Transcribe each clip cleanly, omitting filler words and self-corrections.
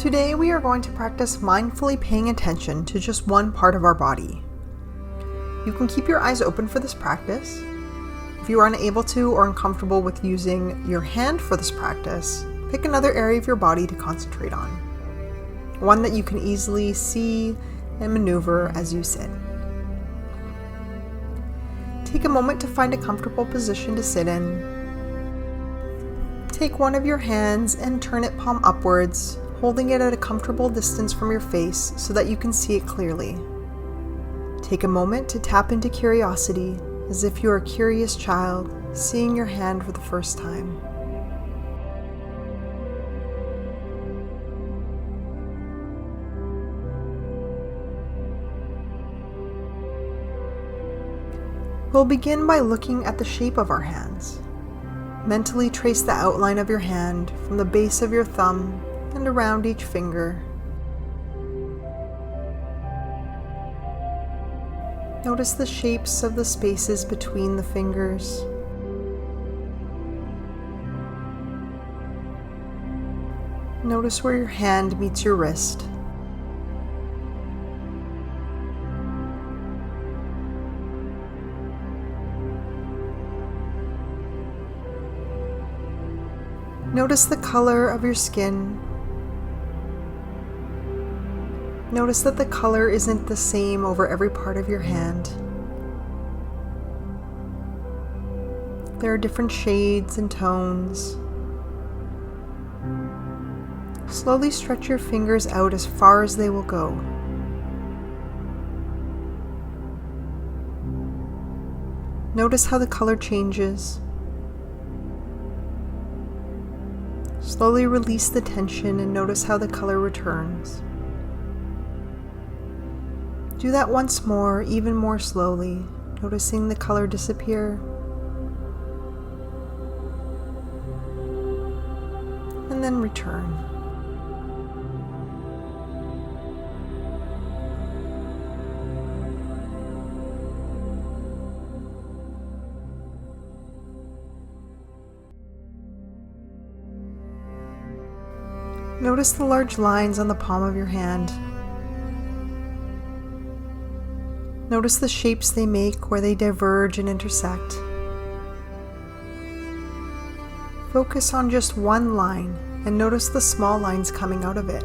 Today we are going to practice mindfully paying attention to just one part of our body. You can keep your eyes open for this practice. If you are unable to or uncomfortable with using your hand for this practice, pick another area of your body to concentrate on, one that you can easily see and maneuver as you sit. Take a moment to find a comfortable position to sit in. Take one of your hands and turn it palm upwards, holding it at a comfortable distance from your face so that you can see it clearly. Take a moment to tap into curiosity, as if you are a curious child seeing your hand for the first time. We'll begin by looking at the shape of our hands. Mentally trace the outline of your hand from the base of your thumb and around each finger. Notice the shapes of the spaces between the fingers. Notice where your hand meets your wrist. Notice the color of your skin. Notice that the color isn't the same over every part of your hand. There are different shades and tones. Slowly stretch your fingers out as far as they will go. Notice how the color changes. Slowly release the tension and notice how the color returns. Do that once more, even more slowly, noticing the color disappear. And then return. Notice the large lines on the palm of your hand. Notice the shapes they make where they diverge and intersect. Focus on just one line and notice the small lines coming out of it.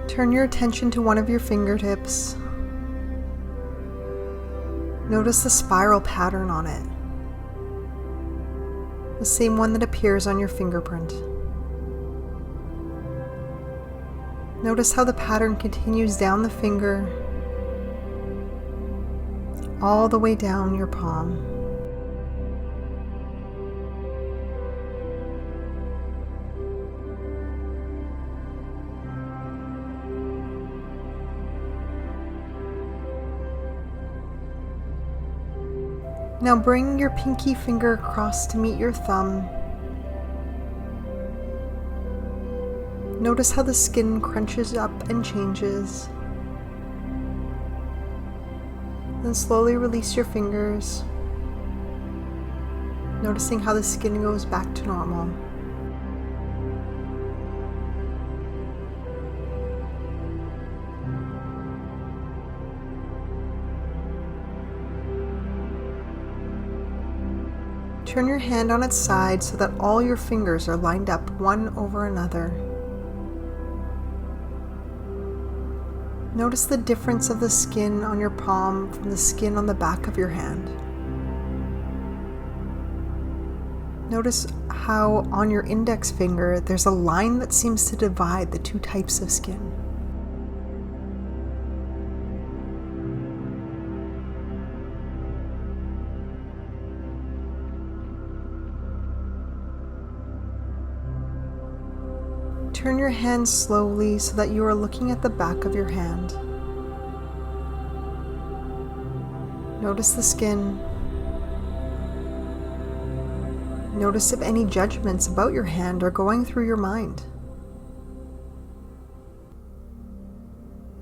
Turn your attention to one of your fingertips. Notice the spiral pattern on it, the same one that appears on your fingerprint. Notice how the pattern continues down the finger, all the way down your palm. Now bring your pinky finger across to meet your thumb. Notice how the skin crunches up and changes. Then slowly release your fingers, noticing how the skin goes back to normal. Turn your hand on its side so that all your fingers are lined up one over another. Notice the difference of the skin on your palm from the skin on the back of your hand. Notice how on your index finger there's a line that seems to divide the two types of skin. Turn your hand slowly so that you are looking at the back of your hand. Notice the skin. Notice if any judgments about your hand are going through your mind.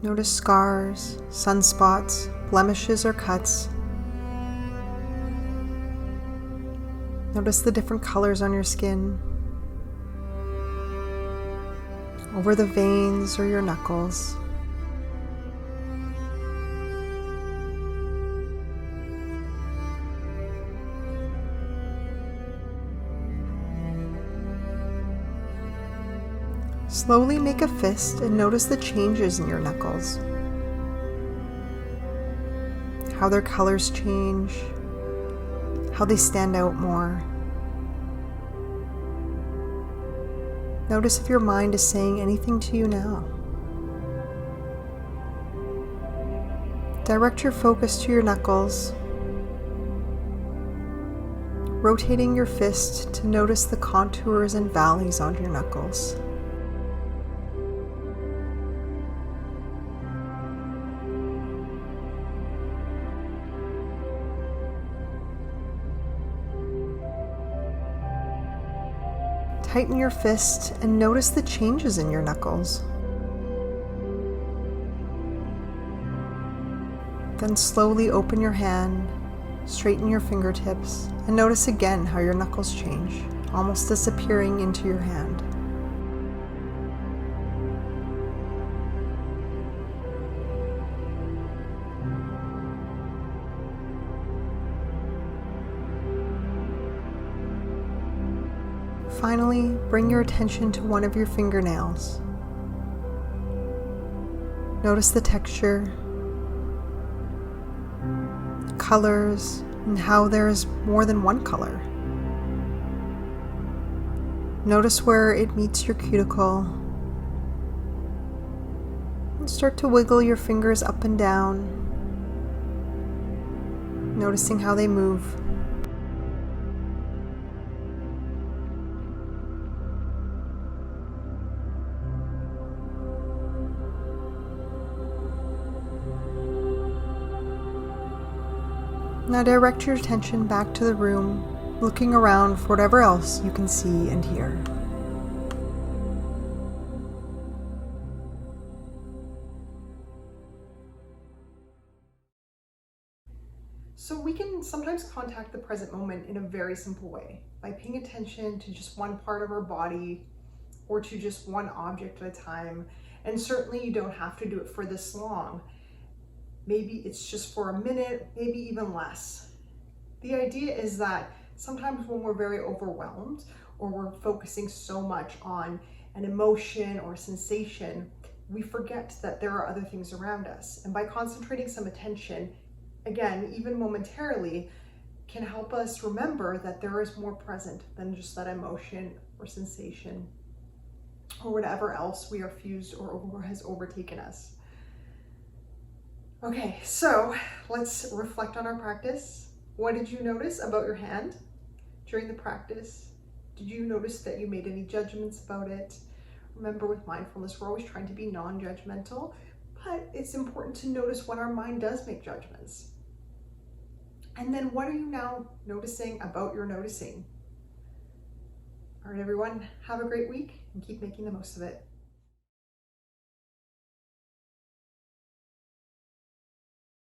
Notice scars, sunspots, blemishes, or cuts. Notice the different colors on your skin, over the veins or your knuckles. Slowly make a fist and notice the changes in your knuckles. How their colors change, how they stand out more. Notice if your mind is saying anything to you now. Direct your focus to your knuckles, rotating your fist to notice the contours and valleys on your knuckles. Tighten your fist and notice the changes in your knuckles. Then slowly open your hand, straighten your fingertips, and notice again how your knuckles change, almost disappearing into your hand. Finally, bring your attention to one of your fingernails. Notice the texture, colors, and how there is more than one color. Notice where it meets your cuticle. And start to wiggle your fingers up and down, noticing how they move. Now direct your attention back to the room, looking around for whatever else you can see and hear. So we can sometimes contact the present moment in a very simple way, by paying attention to just one part of our body or to just one object at a time. And certainly you don't have to do it for this long. Maybe it's just for a minute, maybe even less. The idea is that sometimes when we're very overwhelmed or we're focusing so much on an emotion or sensation, we forget that there are other things around us. And by concentrating some attention, again, even momentarily, can help us remember that there is more present than just that emotion or sensation or whatever else we are fused or has overtaken us. Okay, so let's reflect on our practice. What did you notice about your hand during the practice? Did you notice that you made any judgments about it? Remember, with mindfulness, we're always trying to be non-judgmental, but it's important to notice when our mind does make judgments. And then what are you now noticing about your noticing? All right, everyone, have a great week and keep making the most of it.